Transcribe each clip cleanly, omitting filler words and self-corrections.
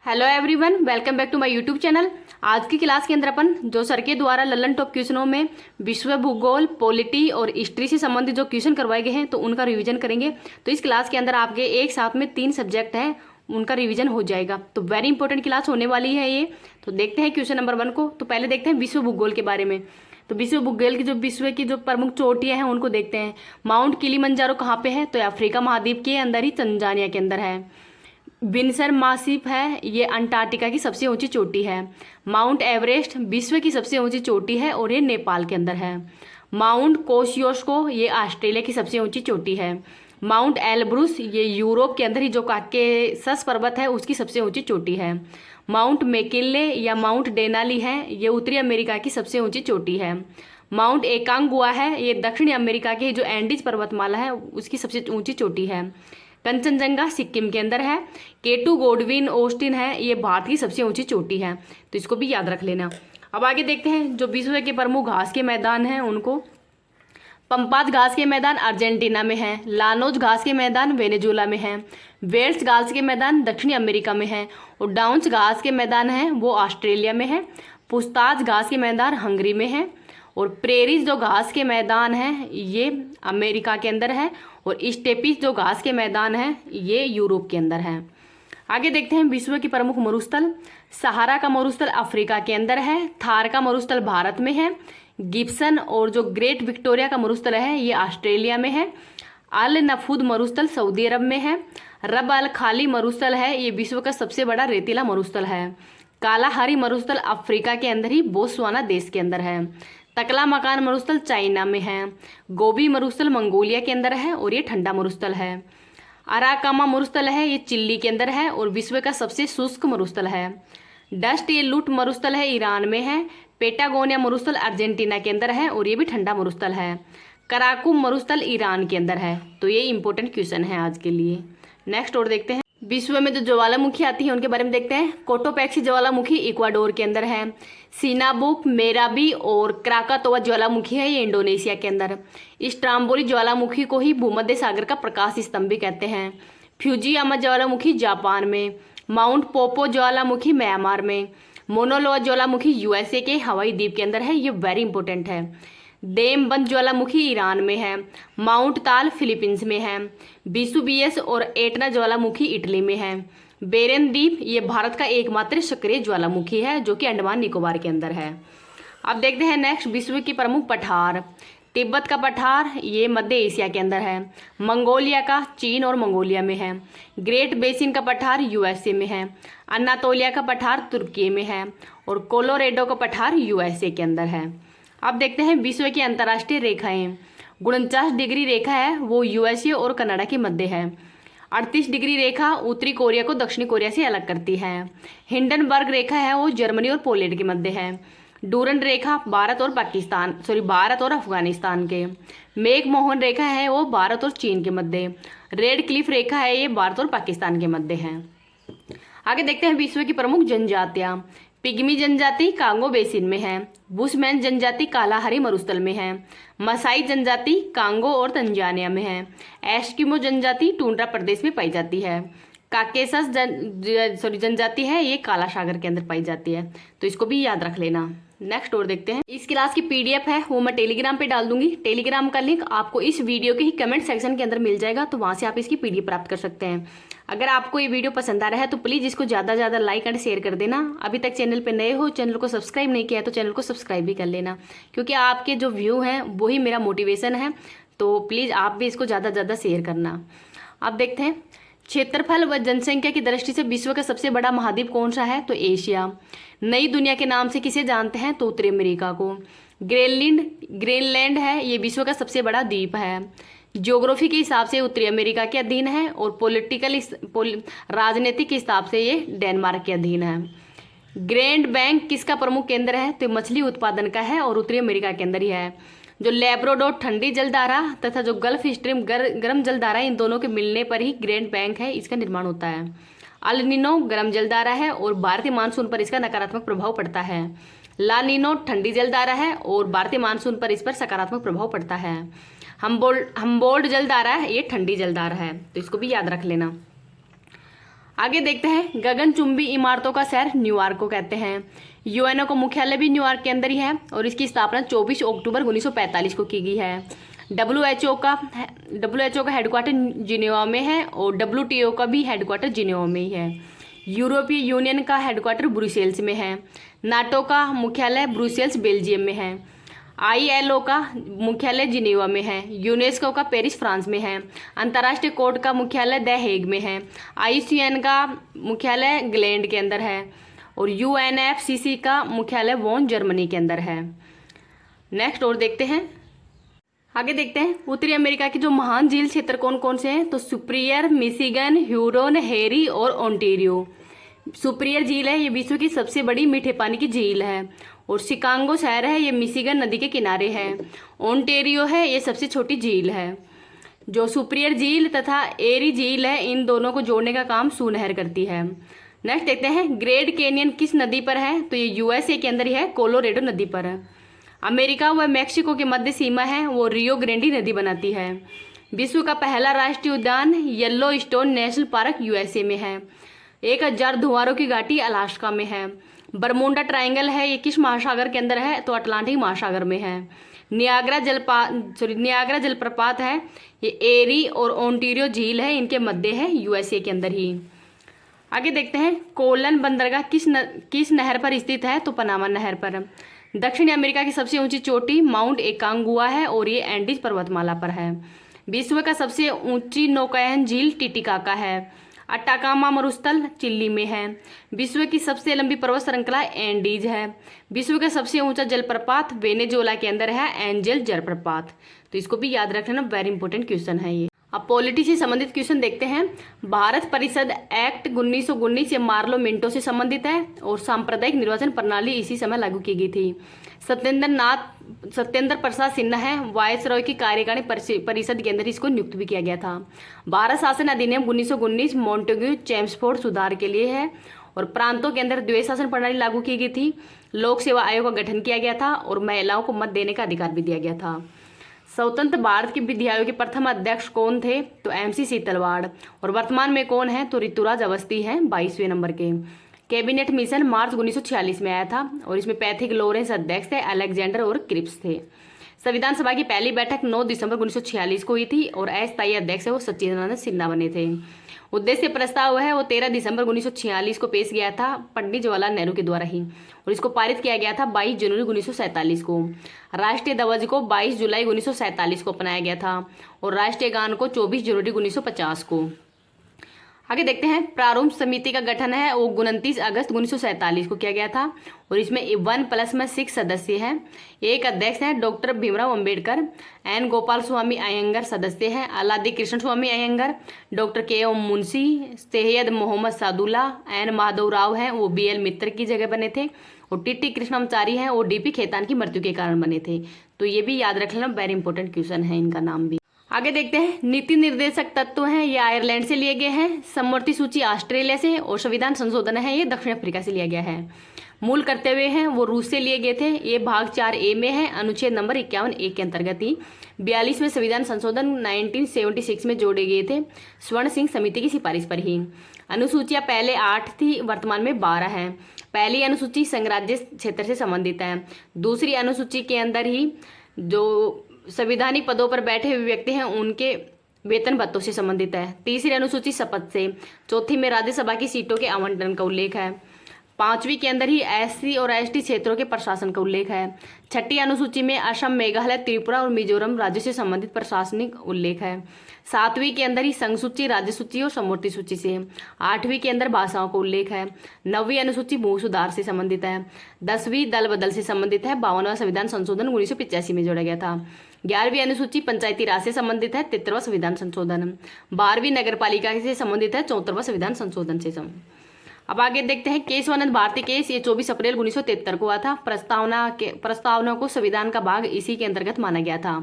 Hello everyone, welcome back to my YouTube channel. आज की class के अंदर अपन जो सर के द्वारा लल्लन टॉप क्वेश्चनों में विश्व भूगोल, पॉलिटी और हिस्ट्री से संबंधित जो क्वेश्चन करवाए गए हैं तो उनका रिवीजन करेंगे। तो इस क्लास के अंदर आपके एक साथ में 3 सब्जेक्ट हैं, उनका रिवीजन हो जाएगा। तो वेरी इंपॉर्टेंट क्लास होने वाली है ये। तो देखते हैं क्वेश्चन नंबर 1 को। तो पहले देखते हैं विश्व भूगोल के बारे में। तो विश्व भूगोल की जो प्रमुख चोटियां हैं उनको देखते हैं। माउंट किलिमंजारो कहाँ पे है? तो अफ्रीका महाद्वीप के अंदर ही, तंजानिया के अंदर है। विंसर मासिप है, ये अंटार्कटिका की सबसे ऊंची चोटी है। माउंट एवरेस्ट विश्व की सबसे ऊंची चोटी है और ये नेपाल के अंदर है। माउंट कोशियोस्को ये ऑस्ट्रेलिया की सबसे ऊंची चोटी है। माउंट एल्ब्रुस ये यूरोप के अंदर ही जो काकेशस पर्वत है उसकी सबसे ऊंची चोटी है। माउंट मैकिनले या माउंट डेनाली है, ये उत्तरी अमेरिका की सबसे ऊंची चोटी है। माउंट एकांगुआ है, ये दक्षिणी अमेरिका की जो एंडीज पर्वतमाला है उसकी सबसे ऊंची चोटी है। कंचनजंगा सिक्किम के अंदर है। केटू गोडविन ऑस्टिन है, ये भारत की सबसे ऊंची चोटी है, तो इसको भी याद रख लेना। अब आगे देखते हैं जो विश्व के प्रमुख घास के मैदान हैं उनको। पंपास घास के मैदान अर्जेंटीना में है। लानोज घास के मैदान वेनेजुएला में है। वेल्स घास के मैदान दक्षिणी अमेरिका में है और डाउन्स घास के मैदान हैं वो ऑस्ट्रेलिया में है। पुस्ताज घास के मैदान हंगरी में है और प्रेरीज जो घास के मैदान हैं ये अमेरिका के अंदर है और स्टेपीज जो घास के मैदान हैं ये यूरोप के अंदर है। आगे देखते हैं विश्व की प्रमुख मरुस्थल। सहारा का मरुस्थल अफ्रीका के अंदर है। थार का मरुस्थल भारत में है। गिब्सन और जो ग्रेट विक्टोरिया का मरुस्थल है ये ऑस्ट्रेलिया में है। अल नफूद मरुस्थल सऊदी अरब में है। रब अल खाली मरुस्थल है, ये विश्व का सबसे बड़ा रेतीला मरुस्थल है। कालाहारी मरुस्थल अफ्रीका के अंदर ही बोत्सवाना देश के अंदर है। तकला मकान मरुस्थल चाइना में है। गोबी मरुस्थल मंगोलिया के अंदर है और ये ठंडा मरुस्थल है। अराकामा मरुस्थल है, ये चिल्ली के अंदर है और विश्व का सबसे शुष्क मरुस्थल है। डस्ट ये लुट मरुस्थल है, ईरान में है। पेटागोनिया मरुस्थल अर्जेंटीना के अंदर है और ये भी ठंडा मरुस्थल है। कराकुम मरुस्थल ईरान के अंदर है। तो ये इंपॉर्टेंट क्वेश्चन है आज के लिए। नेक्स्ट और देखते हैं विश्व में जो ज्वालामुखी आती है उनके बारे में देखते हैं। कोटोपैक्सी ज्वालामुखी इक्वाडोर के अंदर है। सिनाबुक, मेराबी और क्राकातोवा ज्वालामुखी है, ये इंडोनेशिया के अंदर। स्ट्राम्बोली ज्वालामुखी को ही भूमध्य सागर का प्रकाश स्तंभ भी कहते हैं। फ्यूजियामा ज्वालामुखी जापान में। माउंट पोपो ज्वालामुखी म्यांमार में। मोनोलोआ ज्वालामुखी यूएसए के हवाई द्वीप के अंदर है, ये वेरी इंपॉर्टेंट है। देमबंद ज्वालामुखी ईरान में है। माउंट ताल फिलीपींस में है। विसुवियस और एटना ज्वालामुखी इटली में है। बेरेन द्वीप ये भारत का एकमात्र सक्रिय ज्वालामुखी है जो कि अंडमान निकोबार के अंदर है। अब देखते हैं नेक्स्ट विश्व की प्रमुख पठार। तिब्बत का पठार ये मध्य एशिया के अंदर है। मंगोलिया का चीन और मंगोलिया में है। ग्रेट बेसिन का पठार यूएसए में है। अनातोलिया का पठार तुर्की में है और कोलोरेडो का पठार यूएसए के अंदर है। अब देखते हैं विश्व की अंतर्राष्ट्रीय रेखाएं। 49 डिग्री रेखा है वो यूएसए और कनाडा के मध्य है। 38 डिग्री रेखा उत्तरी कोरिया को दक्षिणी कोरिया से अलग करती है। हिंडनबर्ग रेखा है वो जर्मनी और पोलैंड के मध्य है। डूरंड रेखा भारत और अफगानिस्तान के। मैकमोहन रेखा है वो भारत और चीन के मध्य। रेड क्लिफ रेखा है ये भारत और पाकिस्तान के मध्य है। आगे देखते हैं विश्व की प्रमुख जनजातियां। पिग्मी जनजाति कांगो बेसिन में है। बुशमैन जनजाति कालाहारी मरुस्थल में है। मसाई जनजाति कांगो और तंजानिया में है। एस्किमो जनजाति टुंड्रा प्रदेश में पाई जाती है। काकेशस जनजाति है ये काला सागर के अंदर पाई जाती है, तो इसको भी याद रख लेना। नेक्स्ट और देखते हैं इस क्लास की पीडीएफ है वो मैं टेलीग्राम पे डाल दूंगी। टेलीग्राम का लिंक आपको इस वीडियो के ही कमेंट सेक्शन के अंदर मिल जाएगा, तो वहां से आप इसकी पीडीएफ प्राप्त कर सकते हैं। अगर आपको ये वीडियो पसंद आ रहा है तो प्लीज़ इसको ज़्यादा से ज़्यादा लाइक एंड शेयर कर देना। अभी तक चैनल पे नए हो, चैनल को सब्सक्राइब नहीं किया है तो चैनल को सब्सक्राइब भी कर लेना, क्योंकि आपके जो व्यू हैं वही मेरा मोटिवेशन है। तो प्लीज़ आप भी इसको ज़्यादा से ज़्यादा शेयर करना। अब देखते हैं क्षेत्रफल व जनसंख्या की दृष्टि से विश्व का सबसे बड़ा महाद्वीप कौन सा है? तो एशिया। नई दुनिया के नाम से किसे जानते हैं? तो उत्तरी अमेरिका को। ग्रीनलैंड है ये विश्व का सबसे बड़ा द्वीप है। ज्योग्राफी के हिसाब से उत्तरी अमेरिका के अधीन है और राजनीतिक के हिसाब से ये डेनमार्क के अधीन है। ग्रैंड बैंक किसका प्रमुख केंद्र है? तो मछली उत्पादन का है और उत्तरी अमेरिका के अंदर ही है। जो लेब्राडोर ठंडी जलधारा तथा जो गल्फ स्ट्रीम गर्म जलधारा, इन दोनों के मिलने पर ही ग्रैंड बैंक है इसका निर्माण होता है। अल नीनो गर्म जलधारा है और भारतीय मानसून पर इसका नकारात्मक प्रभाव पड़ता है। ला नीनो ठंडी जलधारा है और भारतीय मानसून पर इस पर सकारात्मक प्रभाव पड़ता है। हम्बोल्ट जलधारा है ये ठंडी जलधारा है, तो इसको भी याद रख लेना। आगे देखते हैं, गगनचुंबी इमारतों का शहर न्यूयॉर्क को कहते हैं। यूएनओ का मुख्यालय भी न्यूयॉर्क के अंदर ही है और इसकी स्थापना 24 अक्टूबर 1945 को की गई है। डब्ल्यूएचओ का हेडक्वार्टर जिनेवा में है और डब्ल्यूटीओ का भी हेडक्वार्टर जिनेवा में ही है। यूरोपीय यूनियन का हेडक्वार्टर ब्रुसेल्स में है। नाटो का मुख्यालय ब्रुसेल्स बेल्जियम में है। आईएलओ का मुख्यालय जिनेवा में है। यूनेस्को का पेरिस फ्रांस में है। अंतर्राष्ट्रीय कोर्ट का मुख्यालय द हेग में है। आईयूसीएन का मुख्यालय ग्लैंड के अंदर है और यूएनएफसीसी का मुख्यालय वॉन जर्मनी के अंदर है। नेक्स्ट और देखते हैं, आगे देखते हैं उत्तरी अमेरिका के जो महान झील क्षेत्र कौन कौन से हैं। तो सुपीरियर, मिशिगन, ह्यूरोन, हेरी और ओंटारियो। सुपीरियर झील है, ये विश्व की सबसे बड़ी मीठे पानी की झील है और शिकागो शहर है, ये मिशिगन नदी के किनारे है। ओंटारियो है, ये सबसे छोटी झील है। जो सुपीरियर झील तथा एरी झील है, इन दोनों को जोड़ने का काम सू नहर करती है। नेक्स्ट देखते हैं, ग्रेट कैनियन किस नदी पर है। तो ये यूएसए के अंदर ही है, कोलोरेडो नदी पर है। अमेरिका व मैक्सिको के मध्य सीमा है, वो रियो ग्रेंडी नदी बनाती है। विश्व का पहला राष्ट्रीय उद्यान yellow stone national park USA में है। 1000 धुआरों की घाटी अलास्का में है। बरमुंडा ट्रायंगल है, ये किस महासागर के अंदर है। तो अटलांटिक महासागर में है। नियाग्रा जलप्रपात है, ये एरी और ओंटारियो झील है, इनके मध्य है, यूएसए के अंदर ही। आगे देखते हैं, कोलन बंदरगाह किस नहर पर स्थित है। तो पनामा नहर पर। दक्षिण अमेरिका की सबसे ऊंची चोटी माउंट एकांगुआ है और ये एंडीज पर्वतमाला पर है। विश्व का सबसे ऊंची नौकायन झील टिटिकाका है। अटाकामा मरुस्थल चिली में है। विश्व की सबसे लंबी पर्वत श्रृंखला एंडीज है। विश्व का सबसे ऊंचा जलप्रपात वेनेजुएला के अंदर है, एंजल जलप्रपात। तो इसको भी याद रखना, वेरी इंपॉर्टेंट क्वेश्चन है ये। अब पॉलिटी से संबंधित क्वेश्चन देखते हैं। भारत परिषद एक्ट 1919 ये मार्लो मिंटो से संबंधित है और सांप्रदायिक निर्वाचन प्रणाली इसी समय लागू की गई थी। सत्येंद्र प्रसाद सिन्हा है, वायसरॉय की कार्यकारिणी परिषद के अंदर इसको नियुक्त भी किया गया था। भारत शासन अधिनियम 1919 मॉन्टेग्यू चेम्सफोर्ड सुधार के लिए है और प्रांतों के अंदर द्वैध शासन प्रणाली लागू की गई थी। लोक सेवा आयोग का गठन किया गया था और महिलाओं को मत देने का अधिकार भी दिया गया था। स्वतंत्र भारत के विधि आयोग के प्रथम अध्यक्ष कौन थे। तो एमसी सीतलवाड़। और वर्तमान में कौन है। तो ऋतुराज अवस्थी हैं, 22वें नंबर के। कैबिनेट मिशन मार्च 1946 में आया था और इसमें पैथिक लॉरेंस अध्यक्ष थे, अलेक्जेंडर और क्रिप्स थे। संविधान सभा की पहली बैठक 9 दिसंबर 1946 को हुई थी और अस्थायी अध्यक्ष है वो सच्चिदानंद सिन्हा बने थे। उद्देश्य प्रस्ताव है वो 13 दिसंबर 1946 को पेश किया था पंडित जवाहरलाल नेहरू के द्वारा ही और इसको पारित किया गया था 22 जनवरी 1947 को। राष्ट्रीय ध्वज को 22 जुलाई 1947 को अपनाया गया था और राष्ट्रीय गान को 24 जनवरी 1950 को। आगे देखते हैं, प्रारूप समिति का गठन है वो 29 अगस्त 1947 को किया गया था और इसमें 1+6 सदस्य हैं। एक अध्यक्ष हैं डॉक्टर भीमराव अंबेडकर, एन गोपाल स्वामी अयंगर सदस्य हैं, Alladi Krishna Swami Ayyangar, doctor K M. Munshi, Syed Mohammad Saadulla, N Madhav Rao हैं वो BL मित्र की जगह बने थे और टी कृष्णमाचारी हैं वो DP खेतान की मृत्यु के कारण बने थे। तो ये भी याद रख लेना, वेरी इंपॉर्टेंट क्वेश्चन है इनका नाम भी। आगे देखते हैं, नीति निर्देशक तत्व हैं ये आयरलैंड से लिए गए हैं, समवर्ती सूची ऑस्ट्रेलिया से और संविधान संशोधन है ये दक्षिण अफ्रीका से लिया गया है। मूल कर्तव्य हैं वो रूस से लिए गए थे, ये भाग 4A में है, अनुच्छेद नंबर 51A के अंतर्गत ही 42वें संविधान संशोधन 1976 में जोड़े गए थे स्वर्ण सिंह समिति की सिफारिश पर ही। अनुसूचियाँ पहले 8 थी, वर्तमान में 12 है। पहली अनुसूची संघराज्य क्षेत्र से संबंधित है। दूसरी अनुसूची के अंदर ही जो संवैधानिक पदों पर बैठे हुए व्यक्ति हैं उनके वेतन भत्तों से संबंधित है। तीसरी अनुसूची शपथ से। चौथी में राज्यसभा की सीटों के आवंटन का उल्लेख है। 5वीं के अंदर ही SC और ST क्षेत्रों के प्रशासन का उल्लेख है। 6ठी अनुसूची में असम, मेघालय, त्रिपुरा और मिजोरम राज्यों से संबंधित प्रशासनिक उल्लेख है। 7वीं के अंदर ही संघ सूची, राज्य सूची और समवर्ती सूची से। 8वीं के अंदर भाषाओं का उल्लेख है। 9वीं अनुसूची भू सुधार से संबंधित है। 10वीं दल बदल से संबंधित है। 52वां संविधान संशोधन 1985 में जोड़ा गया था। 11वीं अनुसूची पंचायती राज से संबंधित है। 73वां संविधान संशोधन। 12वीं नगरपालिका से संबंधित है। 74वां संविधान संशोधन से अब आगे देखते हैं, केशवानंद भारती केस ये 24 अप्रैल 1973 को हुआ था। प्रस्तावना को संविधान का भाग इसी के अंतर्गत माना गया था।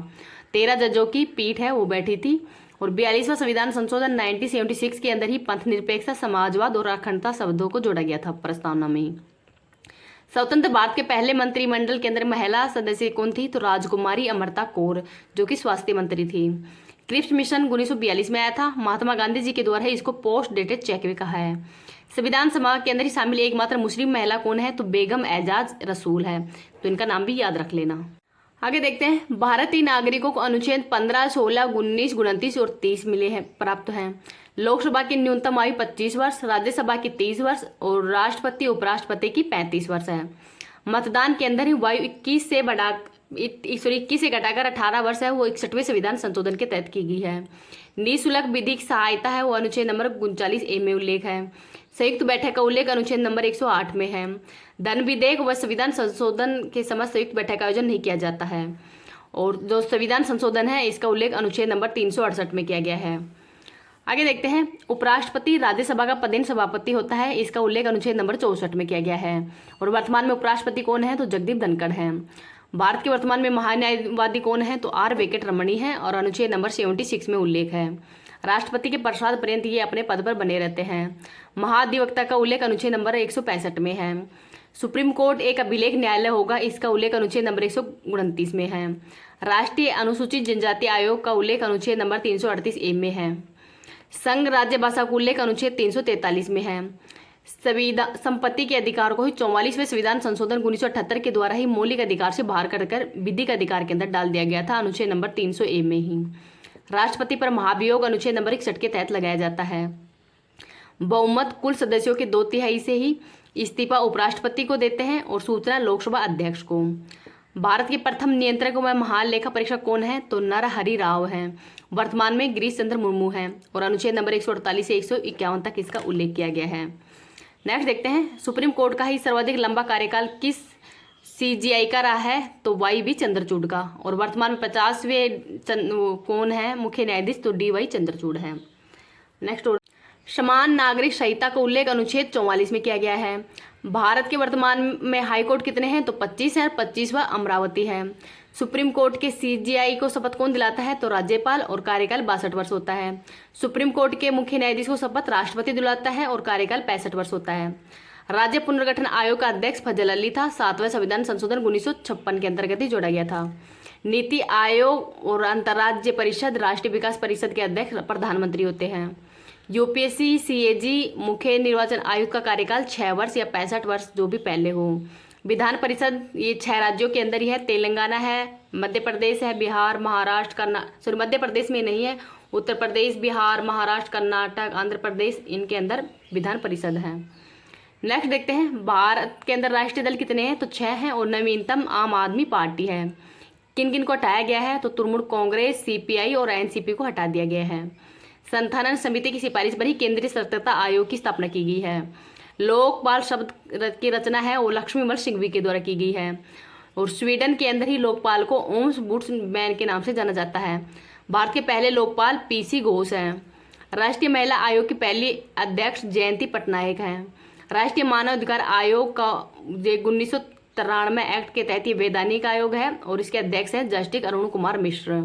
13 जजों की पीठ है वो बैठी थी और 42वां संविधान संशोधन 1976 के अंदर ही पंथ निरपेक्षता, समाजवाद और अखंडता शब्दों को जोड़ा गया था प्रस्तावना में। स्वतंत्र भारत के पहले मंत्रिमंडल के अंदर महिला सदस्य कौन थी। तो राजकुमारी अमृता कौर जो कि स्वास्थ्य मंत्री थी। क्रिप्स मिशन 1942 में आया था। महात्मा गांधी जी के द्वारा इसको पोस्ट डेटेड चेक भी कहा है। संविधान सभा के अंदर ही शामिल एकमात्र मुस्लिम महिला कौन है, तो बेगम एजाज रसूल है। तो इनका नाम भी याद रख लेना। आगे देखते हैं, भारतीय नागरिकों को अनुच्छेद 15, 16, 19, 29 और 30 मिले हैं, प्राप्त हैं। लोकसभा की न्यूनतम आयु 25 वर्ष, राज्यसभा की 30 वर्ष और राष्ट्रपति उपराष्ट्रपति की 35 वर्ष है। मतदान के अंदर ही वायु 21 से घटाकर 18 वर्ष है, वो 61वें संविधान संशोधन के तहत की गई है। निःशुल्क विधिक सहायता है, वो अनुच्छेद नंबर 39A में उल्लेख है। संयुक्त बैठक का उल्लेख अनुच्छेद नंबर 108 में है। धन विधेयक व संविधान संशोधन के समय संयुक्त बैठक का आयोजन नहीं किया जाता है। और जो संविधान संशोधन है इसका उल्लेख अनुच्छेद नंबर 368 में किया गया है। आगे देखते हैं, उपराष्ट्रपति राज्यसभा का पदेन सभापति होता है, इसका उल्लेख अनुच्छेद नंबर 64 में किया गया है। और वर्तमान में उपराष्ट्रपति कौन है, तो जगदीप धनखड़ है। भारत के वर्तमान में महान्यायवादी कौन है, तो आर वेंकटरमणी है और अनुच्छेद नंबर 76 में उल्लेख है। राष्ट्रपति के पश्चात पर्यंत ये अपने पद पर बने रहते हैं। महाधिवक्ता का उल्लेख अनुच्छेद नंबर 165 में है। सुप्रीम कोर्ट एक अभिलेख न्यायालय होगा, इसका उल्लेख अनुच्छेद नंबर 129 में है। राष्ट्रीय अनुसूचित जनजाति आयोग का उल्लेख अनुच्छेद नंबर 338A में है। संघ राज्य भाषा का उल्लेख अनुच्छेद 343 में है। संपत्ति के अधिकार को ही 44वें संविधान संशोधन 1978 के द्वारा ही मौलिक अधिकार से बाहर कर विधिक अधिकार के अंदर डाल दिया गया था, अनुच्छेद नंबर 300A में ही। राष्ट्रपति पर महाभियोग अनुच्छेद नंबर 61 के तहत लगाया जाता है। बहुमत कुल सदस्यों के 2/3 से ही इस्तीफा उपराष्ट्रपति को देते हैं और सूचना लोकसभा अध्यक्ष को। भारत के प्रथम नियंत्रक व महालेखा परीक्षक कौन है, तो नरहरि राव है। वर्तमान में गिरीश चंद्र मुर्मू है और अनुच्छेद नंबर 148 से 151 तक इसका उल्लेख किया गया है। नेक्स्ट देखते हैं, सुप्रीम कोर्ट का ही सर्वाधिक लंबा कार्यकाल किस CJI का रहा है, तो YV चंद्रचूड़ का। और वर्तमान में 50वें कौन है मुख्य न्यायाधीश, तो DY चंद्रचूड़ है। नेक्स्ट, समान नागरिक संहिता का उल्लेख अनुच्छेद 44 में किया गया है। भारत के वर्तमान में हाईकोर्ट कितने हैं, तो 25 है और 25वां अमरावती है। सुप्रीम कोर्ट के CJI को शपथ कौन दिलाता है, तो राज्यपाल और कार्यकाल 62 वर्ष होता है। सुप्रीम कोर्ट के मुख्य न्यायाधीश को शपथ राष्ट्रपति दिलाता है और कार्यकाल 65 वर्ष होता है। राज्य पुनर्गठन आयोग का अध्यक्ष फजल अली था। 7वें संविधान संशोधन 1956 के अंतर्गत ही जोड़ा गया था। नीति आयोग और अंतर्राज्य परिषद राष्ट्रीय विकास परिषद के अध्यक्ष प्रधानमंत्री होते हैं। UPSC CAG मुख्य निर्वाचन आयुक्त का कार्यकाल 6 वर्ष या 65 वर्ष, जो भी पहले हो। विधान परिषद ये 6 राज्यों के अंदर ही है, तेलंगाना है, मध्य प्रदेश है, बिहार, महाराष्ट्र, मध्य प्रदेश में नहीं है, उत्तर प्रदेश, बिहार, महाराष्ट्र, कर्नाटक, आंध्र प्रदेश, इनके अंदर विधान परिषद है। नेक्स्ट देखते हैं, भारत के अंदर राष्ट्रीय दल कितने हैं, तो 6 हैं और नवीनतम आम आदमी पार्टी है। किन किन को हटाया गया है, तो तृणमूल कांग्रेस, CPI और NCP को हटा दिया गया है। संथालन समिति की सिफारिश पर ही केंद्रीय सतर्कता आयोग की स्थापना की गई है। लोकपाल शब्द की रचना है वो लक्ष्मीमल सिंघवी के द्वारा की गई है। और स्वीडन के अंदर ही लोकपाल को ओम्बुड्समैन के नाम से जाना जाता है। भारत के पहले लोकपाल PC घोष हैं। राष्ट्रीय महिला आयोग की पहली अध्यक्ष जयंती पटनायक हैं। राष्ट्रीय मानव अधिकार आयोग का 1993 एक्ट के तहत ये वैधानिक आयोग है और इसके अध्यक्ष हैं जस्टिस अरुण कुमार मिश्र।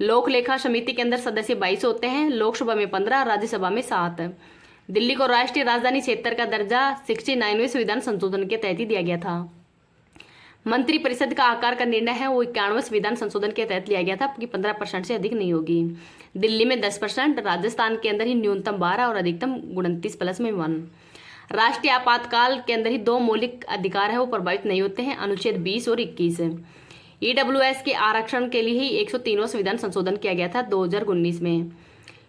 लोक लेखा समिति के अंदर सदस्य 22 होते हैं, लोकसभा में 15, राज्यसभा में 7। दिल्ली को राष्ट्रीय राजधानी क्षेत्र का दर्जा 69वें संविधान संशोधन के तहत ही दिया गया था। मंत्री परिषद का आकार का निर्णय है वो 91वें संविधान संशोधन के तहत लिया गया था कि 15% से अधिक नहीं होगी। दिल्ली में 10%, राजस्थान के अंदर ही न्यूनतम 12 और अधिकतम 29 प्लस में 1। राष्ट्रीय आपातकाल के अंदर ही 2 मौलिक अधिकार है वो प्रभावित नहीं होते हैं, अनुच्छेद 20 और 21। EWS के आरक्षण के लिए ही 103वां संविधान संशोधन किया गया था 2019 में।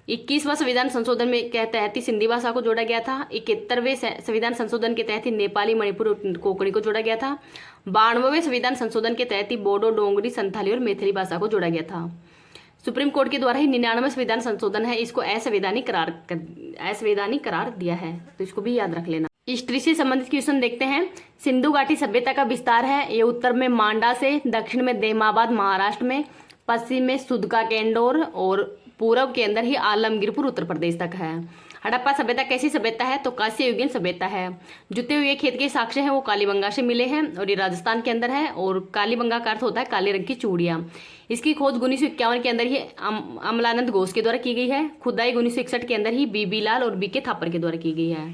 21वां संविधान संशोधन में के तहत ही सिंधी भाषा को जोड़ा गया था। 71वें संविधान संशोधन के तहत ही नेपाली, मणिपुर और कोंकणी को जोड़ा गया था। 92वें संविधान संशोधन के तहत ही बोडो, डोंगरी, संथाली और मैथिली भाषा को जोड़ा गया था। सुप्रीम कोर्ट के द्वारा ही 99वें संविधान संशोधन है, इसको असंवैधानिक करार दिया है, तो इसको भी याद रख लेना। हिस्ट्री से संबंधित क्वेश्चन देखते हैं। सिंधु घाटी सभ्यता का विस्तार है, ये उत्तर में मांडा से, दक्षिण में देमाबाद महाराष्ट्र में, पश्चिम में सुदका केंडोर और पूर्व के अंदर ही आलमगीरपुर उत्तर प्रदेश तक है। हड़प्पा सभ्यता कैसी सभ्यता है, तो कांस्य युगीन सभ्यता है। जुते हुए खेत के साक्ष्य हैं वो कालीबंगा से मिले हैं और ये राजस्थान के अंदर है। और कालीबंगा का अर्थ होता है काले रंग की चूड़ियाँ। इसकी खोज 1951 के अंदर ही अमलानंद घोष के द्वारा की गई है। खुदाई 1961 के अंदर ही BB लाल और BK थापर के द्वारा की गई है।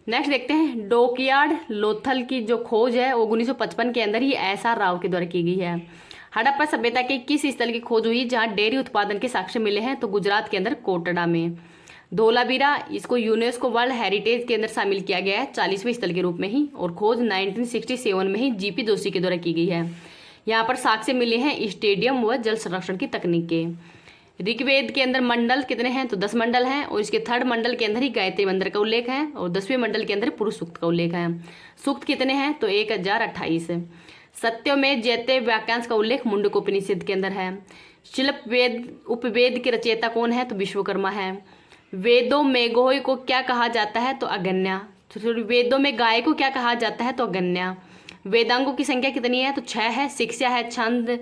नेक्स्ट देखते हैं, डॉकयार्ड लोथल की जो खोज है वो 1955 के अंदर ही SR राव के द्वारा की गई है। हड़प्पा सभ्यता के किस स्थल की खोज हुई जहां डेयरी उत्पादन के साक्ष्य मिले हैं? तो गुजरात के अंदर कोटड़ा में। धोलावीरा, इसको यूनेस्को वर्ल्ड हेरिटेज के अंदर शामिल किया गया है 40वें स्थल के रूप में ही, और खोज 1967 में ही जीपी जोशी के द्वारा की गई है। यहाँ पर साक्ष्य मिले हैं स्टेडियम व जल संरक्षण की तकनीकें। ऋग्वेद के अंदर मंडल कितने हैं? तो 10 मंडल हैं, और इसके 3rd मंडल के अंदर ही गायत्री मंत्र का उल्लेख है, और 10वें मंडल के अंदर पुरुष सूक्त का उल्लेख है। सूक्त कितने हैं? तो 1028। सत्यमेव जयते वाक्यांश का उल्लेख मुंडकोपनिषद के अंदर है। शिल्प वेद उपवेद के रचयिता कौन है? तो विश्वकर्मा है। वेदों में गोह को क्या कहा जाता है? तो अगन्या। वेदों में गाय को क्या कहा जाता है? तो अगन्या। वेदांगों की संख्या कितनी है? तो 6 है। शिक्षा है, छंद,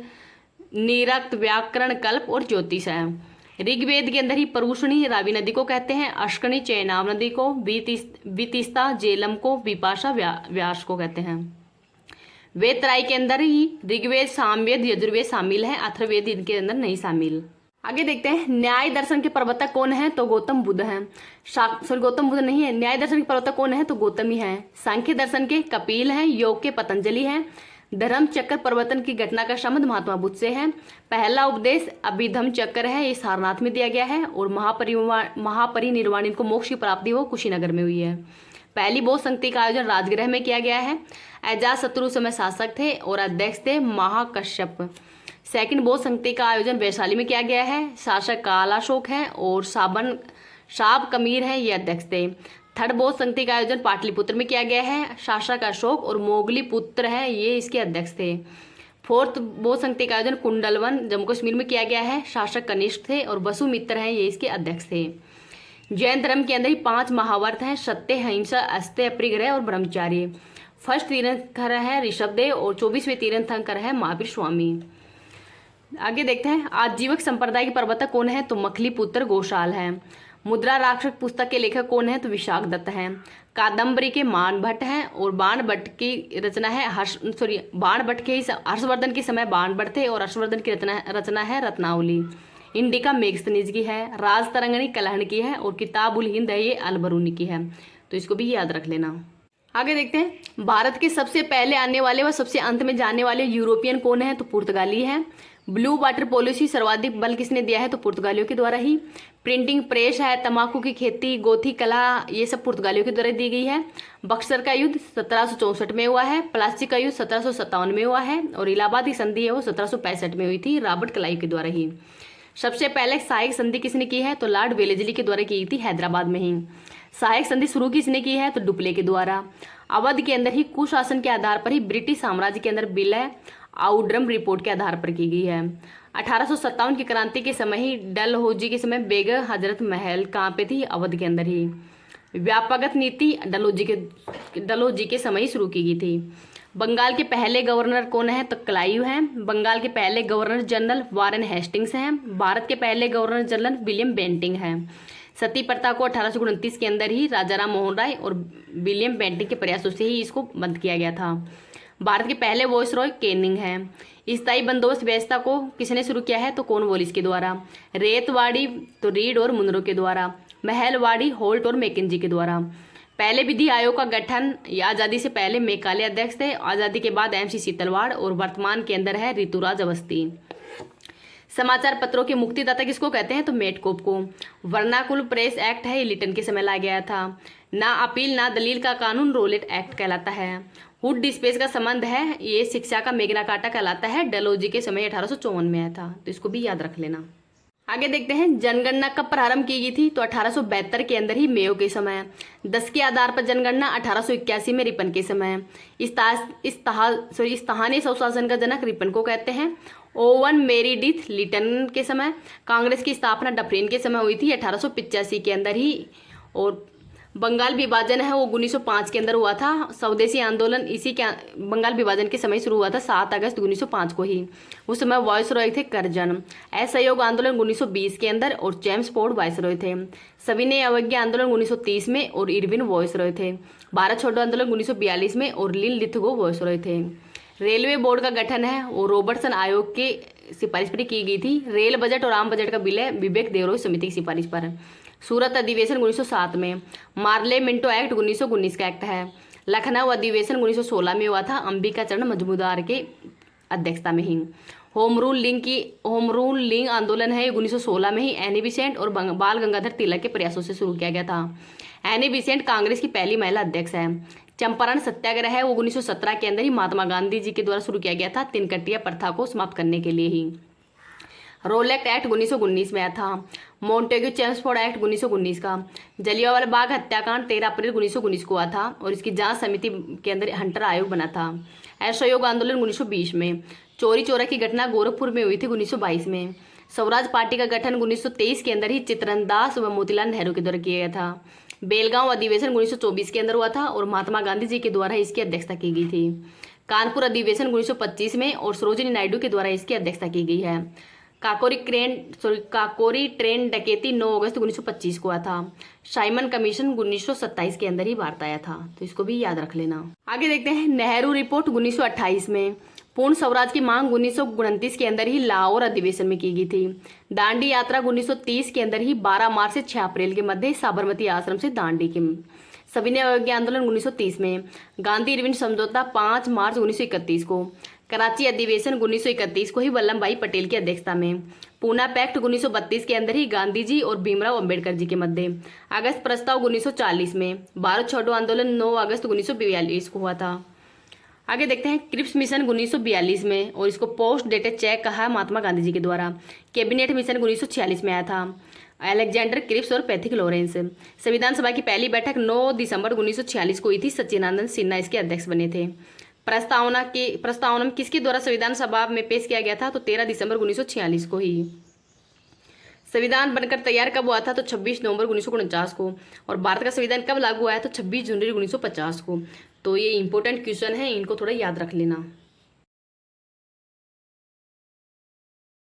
निरक्त, व्याकरण, कल्प और ज्योतिष है। ऋग्वेद के अंदर ही परुषणी रावी नदी को कहते हैं, अश्कनी चेनाब नदी को, वितिस्ता जेलम को, विपाशा व्यास को कहते हैं। वेद त्राई के अंदर ही ऋग्वेद, सामवेद, यजुर्वेद शामिल है, अथर्ववेद इनके अंदर नहीं शामिल। आगे देखते हैं, न्याय दर्शन के प्रवर्तक कौन है? तो गौतम बुद्ध है। गौतम बुद्ध नहीं है। न्याय दर्शन के प्रवर्तक कौन है? तो गौतम ही है। सांख्य दर्शन के कपिल हैं, योग के पतंजलि हैं। धर्म चक्र परिवर्तन की घटना का संबंध महात्मा बुद्ध से है। पहला उपदेश अभिधम चक्र है, ये सारनाथ में दिया गया है, और महापरिनिर्वाण इनको मोक्ष की प्राप्ति हो कुशीनगर में हुई है। पहली बौद्ध संगति का आयोजन राजगृह में किया गया है। अजात शत्रु समय शासक थे और अध्यक्ष थे महाकश्यप। सेकंड बौद्ध संगति का आयोजन वैशाली में किया गया है। शासक कालाशोक है और शाब कमीर है, ये अध्यक्ष थे। थर्ड बौद्ध संगति का आयोजन पाटलिपुत्र में किया गया है। शासक अशोक और मोगली पुत्र है, ये इसके अध्यक्ष थे। फोर्थ बौद्ध संगति का आयोजन कुंडलवन जम्मू कश्मीर में किया गया है। शासक कनिष्ठ थे और वसुमित्र हैं, ये इसके अध्यक्ष थे। जैन धर्म के अंदर ही 5 महाव्रत हैं, सत्य, अहिंसा, अस्त्य, अपरिग्रह और ब्रह्मचार्य। फर्स्ट तीर्थंकर है ऋषभदेव और 24वें तीर्थंकर है महावीर स्वामी। आगे देखते हैं, आजीवक संप्रदाय के प्रवर्तक कौन है? तो मखली पुत्र घोषाल है। मुद्रा राक्षस पुस्तक के लेखक कौन है? तो विशाख दत्त हैं। कादम्बरी के मान भट्ट हैं और बाण भट्ट की रचना है बाण भट्ट के ही हर्षवर्धन के समय बाण भट्ट थे और हर्षवर्धन की रचना है रत्नावली। इंडिका मेघस्तनीज की है। राज तरंगनी कलहण की है और किताब उल हिंद है, ये अलबरूनी की है, तो इसको भी याद रख लेना। आगे देखते हैं, भारत के सबसे पहले आने वाले व सबसे अंत में जाने वाले यूरोपियन कौन है? तो पुर्तगाली है। ब्लू वाटर पॉलिसी सर्वाधिक बल किसने दिया है? तो पुर्तगालियों के द्वारा ही। प्रिंटिंग प्रेस है, तंबाकू की खेती, गोथी कला, ये सब पुर्तगालियों के द्वारा दी गई है। बक्सर का युद्ध 1764 में हुआ है। प्लासी का युद्ध 1757 में हुआ है और इलाहाबाद की संधि है वो 1765 में हुई थी, रॉबर्ट क्लाइव के द्वारा ही। सबसे पहले सहायक संधि किसने की है? तो लॉर्ड वेलेस्ली के द्वारा की थी, हैदराबाद में ही। सहायक संधि शुरू किसने की है? तो डुप्ले के द्वारा। अवध के अंदर ही कुशासन के आधार पर ही ब्रिटिश साम्राज्य के अंदर विलय आउड्रम रिपोर्ट के आधार पर की गई है। 1857 की क्रांति के समय ही डलहौजी के समय बेगम हजरत महल कहाँ पे थी? अवध के अंदर ही। व्यापकगत नीति डलहौजी के समय ही शुरू की गई थी। बंगाल के पहले गवर्नर कौन है? तो क्लाइव हैं। बंगाल के पहले गवर्नर जनरल वारेन हेस्टिंग्स हैं। भारत के पहले गवर्नर जनरल विलियम बेंटिंग हैं। सती प्रथा को 1829 के अंदर ही राजा राम मोहन राय और विलियम बेंटिंग के प्रयासों से ही इसको बंद किया गया था। भारत के पहले वॉइसरॉय केनिंग हैं। स्थायी बंदोबस्त व्यवस्था को किसने शुरू किया है? तो कॉर्नवालिस के द्वारा। रेतवाड़ी तो रीड और मुनरो के द्वारा। महलवाड़ी होल्ट और मैकेंजी के द्वारा। पहले विधि आयोग का गठन आज़ादी से पहले मेकाले अध्यक्ष थे, आज़ादी के बाद MC सीतलवाड़ और वर्तमान के अंदर है ऋतुराज अवस्थी। समाचार पत्रों के मुक्तिदाता किसको कहते हैं? तो मेटकोप को। वर्नाकुल प्रेस एक्ट है, ये लिटन के समय लाया गया था। ना अपील ना दलील का कानून रोलेट एक्ट कहलाता है। हुड डिस्पेस का संबंध है, ये शिक्षा का मेगना कार्टा कहलाता है, डलहौजी के समय 1854 में आया था, तो इसको भी याद रख लेना। आगे देखते हैं, जनगणना कब प्रारंभ की गई थी? तो 1872 के अंदर ही मेयो के समय। 10 के आधार पर जनगणना 1881 में रिपन के समय। स्थानीय स्वशासन का जनक रिपन को कहते हैं। ओवन मेरीडिथ लिटन के समय। कांग्रेस की स्थापना डफरिन के समय हुई थी 1885 के अंदर ही। और बंगाल विभाजन है वो 1905 के अंदर हुआ था। स्वदेशी आंदोलन इसी के बंगाल विभाजन के समय शुरू हुआ था 7 अगस्त 1905 को ही। उस समय वायसरॉय थे करजन। असहयोग आंदोलन 1920 के अंदर और जेम्स फोर्ड वायसरॉय थे। सविनय अवज्ञा आंदोलन 1930 में और इरविन वायसरॉय थे। भारत छोड़ो आंदोलन 1942 में और लिन लिथगो वायसरॉय थे। रेलवे बोर्ड का गठन है वो रॉबर्टसन आयोग के सिफारिश पर की गई थी। रेल बजट और आम बजट का विलय विवेक देवरोई समिति की सिफारिश पर। सूरत अधिवेशन 1907 में। मार्ले मिंटो एक्ट 1919 का एक्ट है। लखनऊ अधिवेशन 1916 में हुआ था, अंबिका चरण मजूमदार के अध्यक्षता में ही। होम रूलिंग आंदोलन है 1916 में ही एनी बेसेंट और बाल गंगाधर तिलक के प्रयासों से शुरू किया गया था। एनी बेसेंट कांग्रेस की पहली महिला अध्यक्ष है। चंपारण सत्याग्रह है वो 1917 के अंदर ही महात्मा गांधी जी के द्वारा शुरू किया गया था, तिनकटिया प्रथा को समाप्त करने के लिए ही। रोलेक्ट एक्ट 1919 में आया था। मोन्टेग्यू चेम्सफोर्ड एक्ट 1919 का। जलियांवाला बाग हत्याकांड 13 अप्रैल 1919 को हुआ था और इसकी जांच समिति के अंदर हंटर आयोग बना था। असहयोग आंदोलन 1920 में। चोरी चोरा की घटना गोरखपुर में हुई थी 1922 में। स्वराज पार्टी का गठन 1923 के अंदर ही चित्तरंजन दास व मोतीलाल नेहरू के द्वारा किया गया था। बेलगांव अधिवेशन 1924 के अंदर हुआ था और महात्मा गांधी जी के द्वारा इसकी अध्यक्षता की गई थी। कानपुर अधिवेशन 1925 में और सरोजिनी नायडू के द्वारा इसकी अध्यक्षता की गई है। काकोरी ट्रेन डकैती 9 अगस्त 1925 को हुआ था। साइमन कमीशन 1927 के अंदर ही भारत आया था, तो इसको भी याद रख लेना। आगे देखते हैं नेहरू रिपोर्ट 1928 में। पूर्ण स्वराज की मांग 1929 के अंदर ही लाहौर अधिवेशन में की गई थी। दांडी यात्रा 1930 के अंदर ही 12 मार्च से 6 अप्रैल के मध्य साबरमती आश्रम से दांडी के। सविनय अवज्ञा आंदोलन 1930 में। गांधी इरविन समझौता 5 मार्च 1931 को। कराची अधिवेशन 1931 को ही वल्लभ भाई पटेल की अध्यक्षता में। पूना पैक्ट 1932 के अंदर ही गांधी जी और भीमराव अंबेडकर जी के मध्य। अगस्त प्रस्ताव 1940 में। भारत छोड़ो आंदोलन 9 अगस्त 1942 को हुआ था। आगे देखते हैं क्रिप्स मिशन 1942 में और इसको पोस्ट डेटेड चेक कहा महात्मा गांधी जी के द्वारा। कैबिनेट मिशन 1946 में आया था। अलेक्जेंडर क्रिप्स और पैथिक लॉरेंस। संविधान सभा की पहली बैठक 9 दिसंबर 1946 को हुई थी। सच्चिदानंद सिन्हा इसके अध्यक्ष बने थे। प्रस्तावना किसके द्वारा संविधान सभा में पेश किया गया था, तो 13 दिसंबर 1946 को ही। संविधान बनकर तैयार कब हुआ था, तो 26 नवंबर 1949 को। और भारत का संविधान कब लागू हुआ है, तो 26 जनवरी 1950 को। तो ये इंपॉर्टेंट क्वेश्चन है, इनको थोड़ा याद रख लेना।